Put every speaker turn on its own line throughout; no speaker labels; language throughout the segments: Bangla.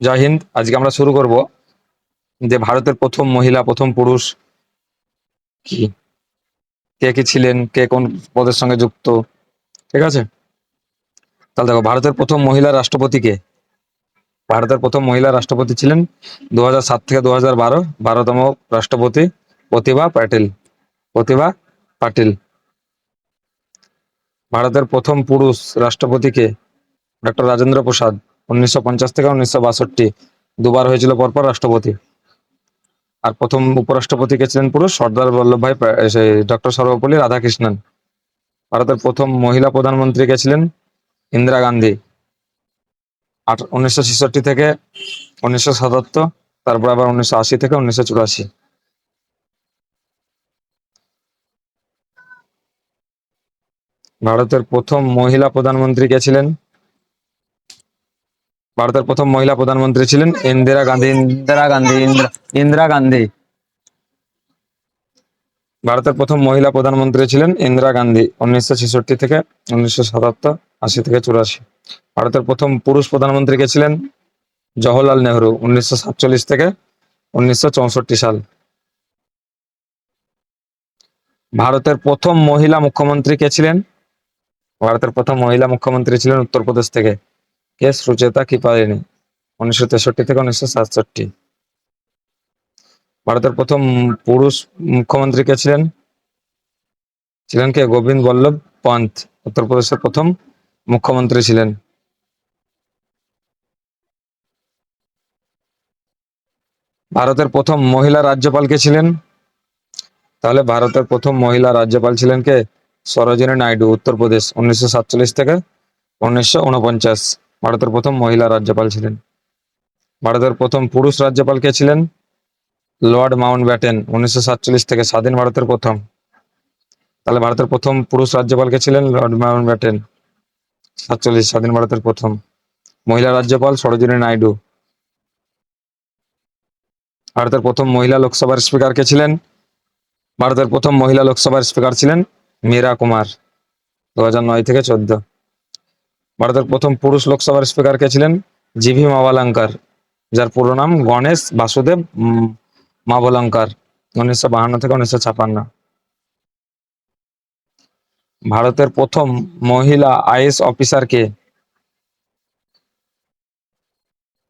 জয় হিন্দ। আজকে আমরা শুরু করব যে ভারতের প্রথম মহিলা প্রথম পুরুষ কি, কে কি ছিলেন, কে কোন পদের সঙ্গে যুক্ত। ঠিক আছে, তাহলে দেখো ভারতের প্রথম মহিলা রাষ্ট্রপতি কে। ভারতের প্রথম মহিলা রাষ্ট্রপতি ছিলেন 2007 থেকে 2012 12তম রাষ্ট্রপতি প্রতিভা পাটিল। প্রতিভা পাটিল। ভারতের প্রথম পুরুষ রাষ্ট্রপতি কে, ডক্টর রাজেন্দ্র প্রসাদ। 1950 থেকে 1962 দুবার হয়েছিল পরপর রাষ্ট্রপতি। আর প্রথম উপরাষ্ট্রপতি কে ছিলেন পুরুষ, সর্দার বল্লভভাই ডক্টর সর্বপল্লী রাধাকৃষ্ণন। ভারতের প্রথম মহিলা প্রধানমন্ত্রী কে ছিলেন, ইন্দিরা গান্ধী। 1966 থেকে 1977, তারপর আবার 1980 থেকে 1984। ভারতের প্রথম মহিলা প্রধানমন্ত্রী কে ছিলেন, ভারতের প্রথম মহিলা প্রধানমন্ত্রী ছিলেন ইন্দিরা গান্ধী। ইন্দিরা গান্ধী। ভারতের প্রথম মহিলা প্রধানমন্ত্রী ছিলেন ইন্দিরা গান্ধী, 1966 থেকে 1977, 80 থেকে 84। ভারতের প্রথম পুরুষ প্রধানমন্ত্রী কে ছিলেন, জওহরলাল নেহরু, 1947 থেকে 1964 সাল। ভারতের প্রথম মহিলা মুখ্যমন্ত্রী কে ছিলেন, ভারতের প্রথম মহিলা মুখ্যমন্ত্রী ছিলেন উত্তরপ্রদেশ থেকে, কে সুচেতা কৃপালিনী, 1963 থেকে 1967। ভারতের প্রথম পুরুষ মুখ্যমন্ত্রী কে ছিলেন, ছিলেন কে গোবিন্দ বল্লভ পন্ত, উত্তরপ্রদেশের প্রথম মুখ্যমন্ত্রী ছিলেন। ভারতের প্রথম মহিলা রাজ্যপাল কে ছিলেন, তাহলে ভারতের প্রথম মহিলা রাজ্যপাল ছিলেন কে, সরোজিনী নাইডু, উত্তরপ্রদেশ, 1947 থেকে 1949। ভারতের প্রথম মহিলা রাজ্যপাল ছিলেন। ভারতের প্রথম পুরুষ রাজ্যপাল কে ছিলেন, লর্ড মাউন্ট ব্যাটেন, 1947 থেকে, স্বাধীন ভারতের প্রথম। তাহলে ভারতের প্রথম পুরুষ রাজ্যপাল কে ছিলেন, লর্ড মাউন্ট ব্যাটেন, 47, স্বাধীন ভারতের প্রথম। মহিলা রাজ্যপাল সরোজিনী নাইডু। ভারতের প্রথম মহিলা লোকসভার স্পিকার কে ছিলেন, ভারতের প্রথম মহিলা লোকসভার স্পিকার ছিলেন মীরা কুমার, 2009 থেকে 14। ভারতের প্রথম পুরুষ লোকসভার স্পিকার কে ছিলেন, জিভি মাভালাঙ্কার, যার পুরো নাম গণেশ বাসুদেব মাভলঙ্কার, 1952 থেকে 1956। ভারতের প্রথম মহিলা আইএস অফিসার কে,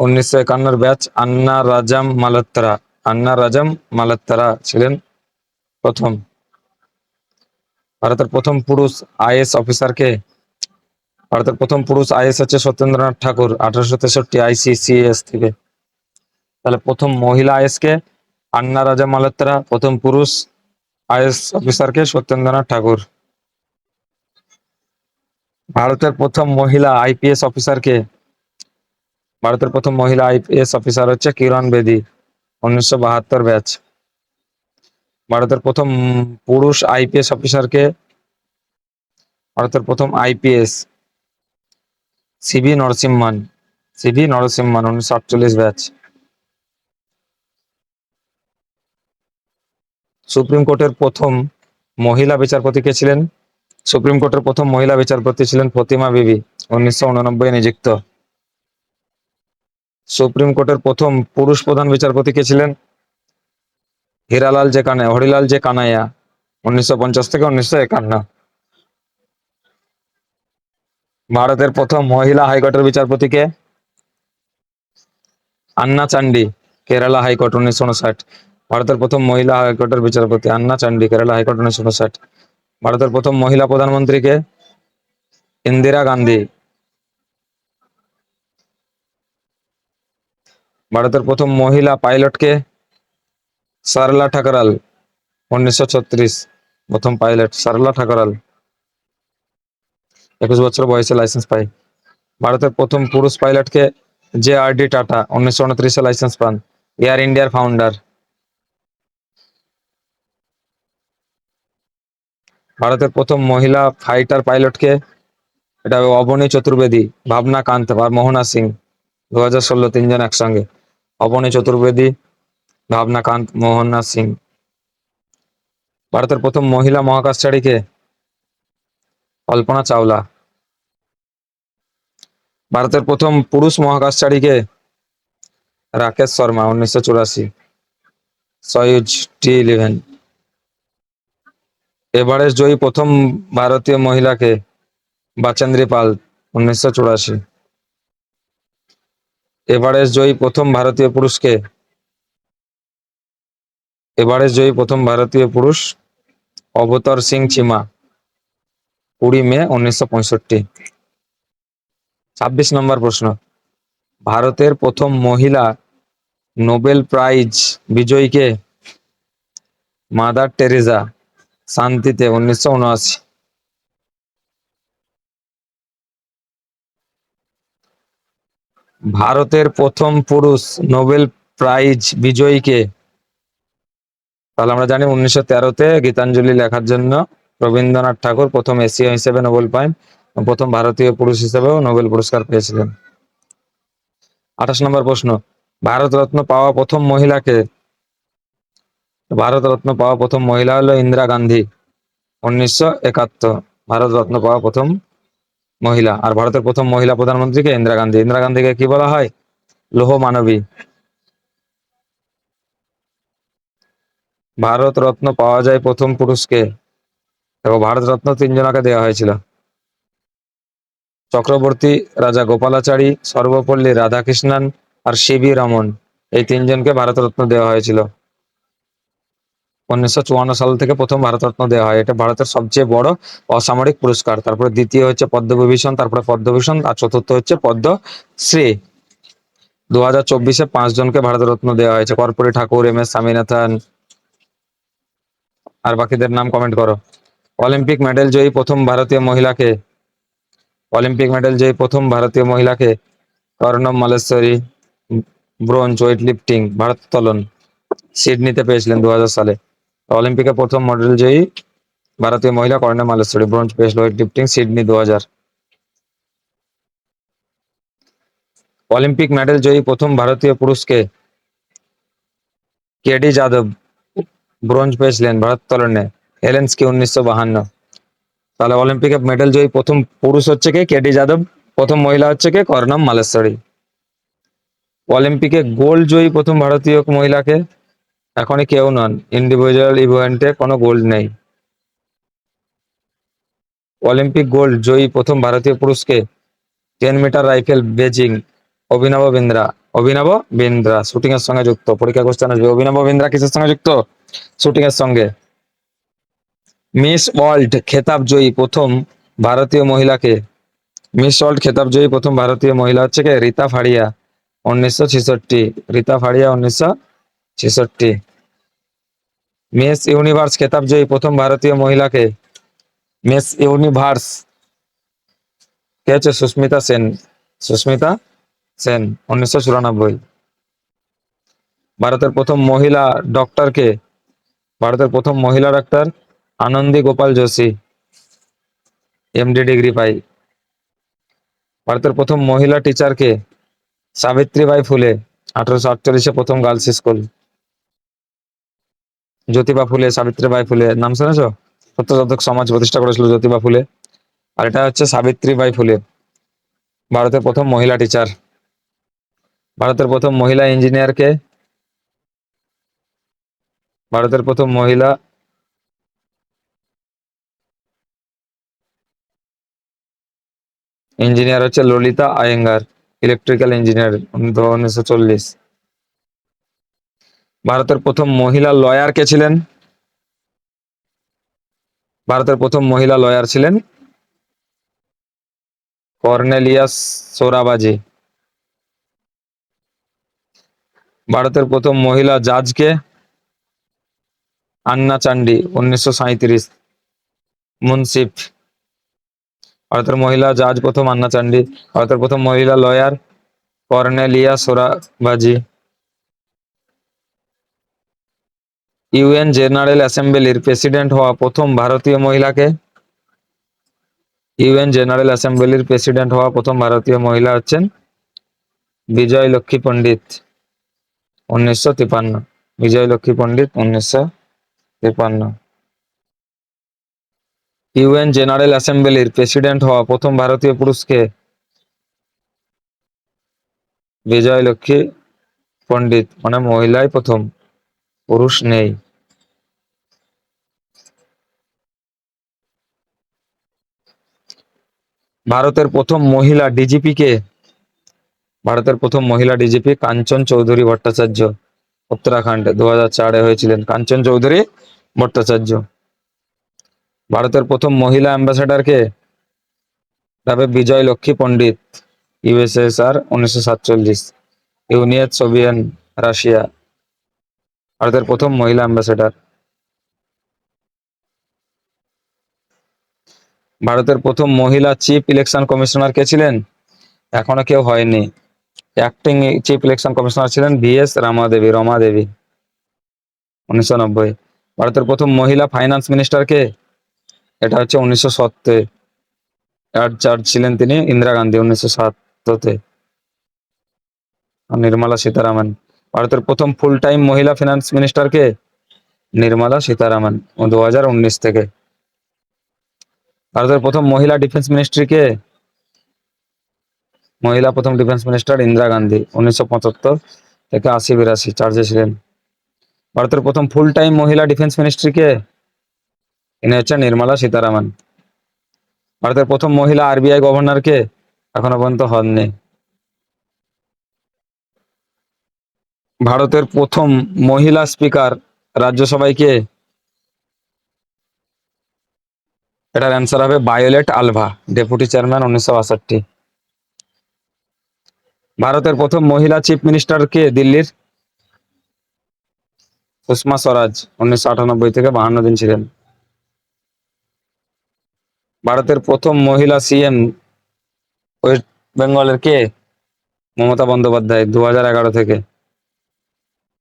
1951 ব্যাচ আন্না রাজাম মালহোত্রা। আন্না রাজাম মালহোত্রা ছিলেন প্রথম। ভারতের প্রথম পুরুষ আইএস অফিসার কে, ভারতের প্রথম পুরুষ আইএস হচ্ছে সত্যেন্দ্রনাথ ঠাকুর, 1863 আইসিসিএস থেকে। তাহলে প্রথম মহিলা আইএস কে আন্না রাজা মালহোত্রা, প্রথম পুরুষ আইএস অফিসার কে সত্যেন্দ্রনাথ ঠাকুর। ভারতের প্রথম মহিলা আইপিএস অফিসার কে, ভারতের প্রথম মহিলা আইপিএস অফিসার হচ্ছে কিরণ বেদি, 1972 ব্যাচ। ভারতের প্রথম পুরুষ আইপিএস অফিসার কে, ভারতের প্রথম IPS CV Narasimhan, CV Narasimhan, 1948 batch. Supreme কোর্টের প্রথম মহিলা বিচারপতি কে ছিলেন, সুপ্রিম কোর্টের প্রথম মহিলা বিচারপতি ছিলেন ফতিমা বিবি, 1989 নিযুক্ত। সুপ্রিম কোর্টের প্রথম পুরুষ প্রধান বিচারপতি কে ছিলেন, হরিলাল জে কানাইয়া, 1950 থেকে 1951। ভারতের প্রথম মহিলা হাইকোর্টের বিচারপতি কে, আন্না চান্ডি, কেরালা হাইকোর্ট, 1959। ভারতের প্রথম মহিলা হাইকোর্টের বিচারপতি আন্না চান্ডি, কেরালা হাইকোর্ট, 1959। ভারতের প্রথম মহিলা প্রধানমন্ত্রী কে, ইন্দিরা গান্ধী। ভারতের প্রথম মহিলা পাইলট কে, সরলা ঠাকরাল, 1936। প্রথম পাইলট সরলা ঠাকরাল, 21 বছর বয়সে লাইসেন্স পায়। ভারতের প্রথম পুরুষ পাইলট কে, J R D tata, 1929 licence পান, এয়ার ইন্ডিয়ার ফাউন্ডার। ভারতের প্রথম মহিলা ফাইটার পাইলট কে, এটা অবনী চতুর্বেদী, ভাবনা কান্ত আর মোহনা সিং, 2016, তিনজন একসঙ্গে, অবনী চতুর্বেদী, ভাবনা কান্ত, মোহনা সিং। ভারতের প্রথম মহিলা মহাকাশচারী কে, কল্পনা চাওলা। ভারতের প্রথম পুরুষ মহাকাশচারী কে, Rakesh Sharma 1984। Soyuz T11। Everest জয়ী প্রথম ভারতীয় মহিলাকে? বাচেন্দ্রী পাল 1984। এভারেস্ট জয়ী প্রথম ভারতীয় পুরুষকে? এভারেস্ট জয়ী প্রথম ভারতীয় পুরুষ অবতর সিং চিমা 20 মে 1965। 26 নম্বর প্রশ্ন। ভারতের প্রথম মহিলা নোবেল প্রাইজ বিজয়ীকে? মাদার টেরেসা, শান্তিতে 1979। ভারতের প্রথম পুরুষ নোবেল প্রাইজ বিজয়ীকে? তাহলে আমরা জানি 1913-তে গীতাঞ্জলি লেখার জন্য রবীন্দ্রনাথ ঠাকুর প্রথম এশীয় হিসেবে নোবেল পান, প্রথম ভারতীয় পুরুষ হিসেবেও নোবেল পুরস্কার পেয়েছিলেন। 28 নম্বর প্রশ্ন। ভারত রত্ন পাওয়া প্রথম মহিলাকে? ভারত রত্ন পাওয়া প্রথম মহিলা হলো ইন্দিরা গান্ধী 1971। ভারত রত্ন পাওয়া প্রথম মহিলা। আর ভারতের প্রথম মহিলা প্রধানমন্ত্রীকে? ইন্দিরা গান্ধী। ইন্দিরা গান্ধীকে কি বলা হয়? লৌহ মানবী। ভারত রত্ন পাওয়া যায় প্রথম পুরুষকে? দেখো, ভারত রত্ন 3 জনকে দেওয়া হয়েছিল। চক্রবর্তী রাজা গোপালাচারী, সর্বপল্লী রাধাকৃষ্ণন আর সিভি রমন, এই 3জনকে ভারত রত্ন দেওয়া হয়েছিল। 1954 সাল থেকে প্রথম ভারত রত্ন দেওয়া হয়। এটা ভারতের সবচেয়ে বড় অসামরিক পুরস্কার। তারপরে দ্বিতীয় হচ্ছে পদ্মবিভূষণ, তারপরে পদ্মভূষণ, আর চতুর্থ হচ্ছে পদ্মশ্রী। 2024-এ 5 জনকে ভারত রত্ন দেওয়া হয়েছে: কর্পূরী ঠাকুর, MS স্বামীনাথন। আর বাকিদের নাম কমেন্ট করো। অলিম্পিক মেডেল জয়ী প্রথম ভারতীয় মহিলাকে? অলিম্পিক মেডেল জয়ী প্রথম ভারতীয় মহিলাকে? কর্ণম মালেশ্বরী, ব্রোঞ্জ ওয়েট লিফটিং, ভারোত্তোলন, সিডনিতে পেয়েছিলেন 2000 সালে। অলিম্পিকে প্রথম মেডেল জয়ী ভারতীয় মহিলা কর্ণম মালেশ্বরী, ব্রোঞ্জ পেয়েছিল weight lifting, Sydney 2000। Olympic medal জয়ী প্রথম ভারতীয় পুরুষকে? কেডি যাদব, ব্রোঞ্জ পেয়েছিলেন ভারোত্তোলনে, হেলেন্সকি 1952। তাহলে অলিম্পিকে মেডেল জয়ী প্রথম পুরুষ হচ্ছে কে? কেডি যাদব। প্রথম মহিলা হচ্ছে কে? কর্ণম মালেশ্বরী। অলিম্পিকে গোল্ড জয়ী প্রথম ভারতীয় মহিলাকে? এখনই কেউ নন, ইন্ডিভিজুয়াল ইভেন্টে কোনো গোল্ড নেই। অলিম্পিক গোল্ড জয়ী প্রথম ভারতীয় পুরুষকে? 10 মিটার রাইফেল বেজিং, অভিনব বিন্দ্রা। অভিনব বিন্দ্রা শুটিং এর সঙ্গে যুক্ত। পরীক্ষা কোশ্চেন আসবে, অভিনব বিন্দ্রা কিসের সঙ্গে যুক্ত? শুটিং এর সঙ্গে। মিস ওয়ার্ল্ড খেতাব জয়ী প্রথম ভারতীয় মহিলাকে? মিস ওয়ার্ল্ড খেতাব জয়ী প্রথম ভারতীয় মহিলা হচ্ছে কে? রীতা ফাড়িয়া 1966। রীতা ফাড়িয়া 1966। মিস ইউনিভার্স খেতাব জয়ী প্রথম ভারতীয় মহিলাকে? মিস ইউনিভার্স কে হচ্ছে? সুস্মিতা সেন। সুস্মিতা সেন 1994। ভারতের প্রথম মহিলা ডক্টর কে? ভারতের প্রথম মহিলা doctor Anandi Gopal Joshi, MD degree পাই। ভারতের প্রথম মহিলা টিচার কে? সাবিত্রীবাই ফুলে 1848-এ প্রথম গার্লস স্কুল। জ্যোতিবা ফুলে, সাবিত্রীবাই ফুলে নাম শুনেছো? সত্যশোধক সমাজ প্রতিষ্ঠা করেছিল জ্যোতিবা ফুলে। আর এটা হচ্ছে সাবিত্রীবাই ফুলে, ভারতের প্রথম মহিলা টিচার। ভারতের প্রথম মহিলা ইঞ্জিনিয়ার কে? ভারতের প্রথম মহিলা ইঞ্জিনিয়ার হচ্ছে ললিতা আয়েঙ্গার, ইলেকট্রিক্যাল ইঞ্জিনিয়ার 1940। ভারতের প্রথম মহিলা লয়ার কে ছিলেন? ভারতের প্রথম মহিলা লয়ার ছিলেন কর্নেলিয়াস সোরাবাজি। ভারতের প্রথম মহিলা জাজ কে? আন্না চান্ডি 1937। মুন্সিফ। ভারতের মহিলা জাজ প্রথম আন্না চান্ডি। ভারতের প্রথম মহিলা lawyer Cornelia Sorabji. UN general অ্যাসেম্বলির প্রেসিডেন্ট হওয়া প্রথম ভারতীয় মহিলাকে? UN জেনারেল অ্যাসেম্বলির প্রেসিডেন্ট হওয়া প্রথম ভারতীয় মহিলা হচ্ছেন বিজয় লক্ষ্মী পণ্ডিত 1953। বিজয় লক্ষ্মী পণ্ডিত 1953। UN জেনারেল অ্যাসেম্বলির প্রেসিডেন্ট হওয়া প্রথম ভারতীয় পুরুষকে? বিজয় লক্ষ্মী পণ্ডিত মানে মহিলাই প্রথম, পুরুষ নেই। ভারতের প্রথম মহিলা ডিজিপি কে? ভারতের প্রথম মহিলা ডিজিপি কাঞ্চন চৌধুরী ভট্টাচার্য, উত্তরাখণ্ড 2004-এ হয়েছিলেন কাঞ্চন চৌধুরী ভট্টাচার্য। ভারতের প্রথম মহিলা অ্যাম্বাসেডর কে? তবে বিজয় লক্ষ্মী পণ্ডিত, ইউএসএসআর 1947, ইউনিয়ন সোভিয়েত রাশিয়া। ভারতের প্রথম মহিলা অ্যাম্বাসেডর। ভারতের প্রথম মহিলা চিফ ইলেকশন কমিশনার কে ছিলেন? এখনো কেউ হয়নি। অ্যাক্টিং চিফ ইলেকশন কমিশনার ছিলেন ভিএস রমা দেবী, 1990। ভারতের প্রথম মহিলা ফাইন্যান্স মিনিস্টার কে? এটা হচ্ছে 1907-তে, চার্জ ছিলেন তিনি ইন্দিরা গান্ধী 1907-তে। নির্মলা সীতারামন। ভারতের প্রথম ফুল টাইম মহিলা ফিনান্স মিনিস্টার কে? নির্মলা সীতারামন, 2019 থেকে। ভারতের প্রথম মহিলা ডিফেন্স মিনিস্ট্রি কে? মহিলা প্রথম ডিফেন্স মিনিস্টার ইন্দিরা গান্ধী, 1975 থেকে 80-82 চার্জে ছিলেন। ভারতের প্রথম ফুল টাইম মহিলা ডিফেন্স মিনিস্ট্রি কে? ইনি হচ্ছেন নির্মলা সীতারামন। ভারতের প্রথম মহিলা আরবিআই গভর্নর কে? এখনো পর্যন্ত হননি। ভারতের প্রথম মহিলা স্পিকার রাজ্যসভায় কে? এটার অ্যান্সার হবে ভায়োলেট আলভা, ডেপুটি চেয়ারম্যান, 1962। ভারতের প্রথম মহিলা চিফ মিনিস্টার কে দিল্লির? সুষমা স্বরাজ, 1998 থেকে 52 দিন ছিলেন। ভারতের প্রথম মহিলা সিএম ওয়েস্ট বেঙ্গলের কে? মমতা বন্দ্যোপাধ্যায়, 2011 থেকে।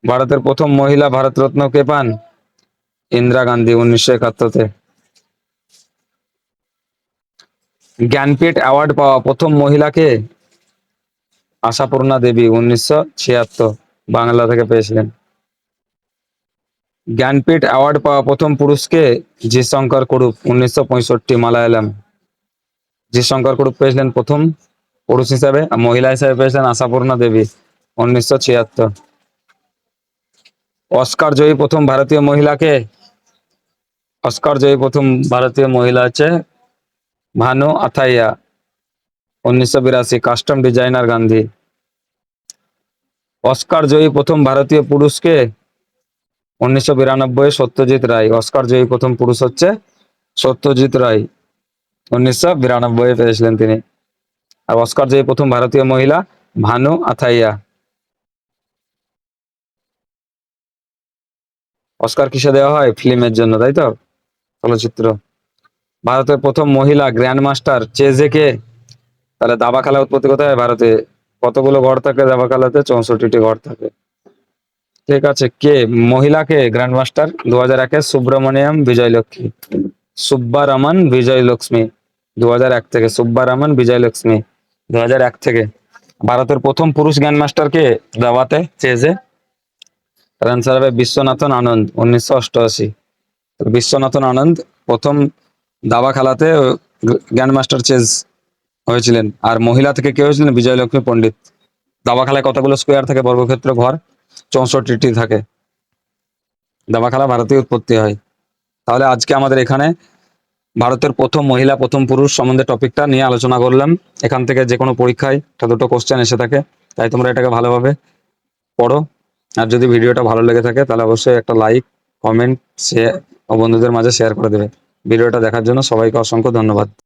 ভারতের প্রথম মহিলা ভারতরত্ন কে পান? ইন্দিরা গান্ধী, 1971-তে। জ্ঞানপীঠ অ্যাওয়ার্ড পাওয়া প্রথম মহিলা কে? আশাপূর্ণা দেবী, 1976, বাংলা থেকে পেয়েছিলেন। জ্ঞানপীঠ অ্যাওয়ার্ড পাওয়া প্রথম পুরুষ কে? জি শঙ্কর কুরুপ, 1965, মালায়ালাম। জি শঙ্কর কুরুপ পেয়েছিলেন প্রথম পুরুষ হিসাবে, আর মহিলা হিসাবে পেয়েছিলেন আশাপূর্ণা দেবী, 1976। অস্কার জয়ী প্রথম ভারতীয় মহিলা কে? অস্কার জয়ী প্রথম ভারতীয় মহিলা হচ্ছে Bhanu Athaiya, 1982, custom designer, Gandhi. Oscar জয়ী প্রথম ভারতীয় পুরুষ কে? 1992 সত্যজিৎ রায়। অস্কার জয়ী প্রথম পুরুষ হচ্ছে সত্যজিৎ রায়, 1992 পেয়েছিলেন তিনি। আর অস্কার জয়ী প্রথম ভারতীয় মহিলা ভানু আথাইয়া। অস্কার কিসে দেওয়া হয়? ফিল্মের জন্য, তাই তো, চলচ্চিত্র। ভারতের প্রথম মহিলা গ্র্যান্ড মাস্টার চেজে কে? তাহলে দাবা খেলা উৎপত্তি কোথায়? ভারতে। কতগুলো ঘর থাকে দাবা খেলাতে? 64টি ঘর থাকে। ঠিক আছে, কে মহিলাকে গ্র্যান্ড মাস্টার? 2001-এ সুব্রমণিয়াম বিজয়লক্ষ্মী, সুব্বারামন বিজয় লক্ষ্মী, 2001 থেকে। সুব্বারামন বিজয় লক্ষ্মী, 2001 থেকে। ভারতের প্রথম পুরুষ গ্র্যান্ড মাস্টার কে দাবাতে চেজে? অ্যান্সার হবে বিশ্বনাথন আনন্দ, 1988। বিশ্বনাথন আনন্দ প্রথম দাবা খেলাতে গ্র্যান্ড মাস্টার চেস হয়েছিলেন। আর মহিলা থেকে কে হয়েছিলেন? বিজয়লক্ষ্মী পণ্ডিত। দাবা খেলায় কতগুলো স্কোয়ার থাকে বর্গক্ষেত্র ঘর? 64টি থাকে। দাবা খেলা ভারতীয় উৎপত্তি হয়। তাহলে আজকে আমাদের এখানে ভারতের প্রথম মহিলা প্রথম পুরুষ সম্বন্ধে টপিকটা নিয়ে আলোচনা করলাম। এখান থেকে যে কোনো পরীক্ষায় একটা দুটো কোশ্চেন এসে থাকে, তাই তোমরা এটাকে ভালোভাবে পড়ো। আর যদি ভিডিওটা ভালো লেগে থাকে তাহলে অবশ্যই একটা লাইক, কমেন্ট, শেয়ার ও বন্ধুদের মাঝে শেয়ার করে দেবে। ভিডিওটা দেখার জন্য সবাইকে অসংখ্য ধন্যবাদ।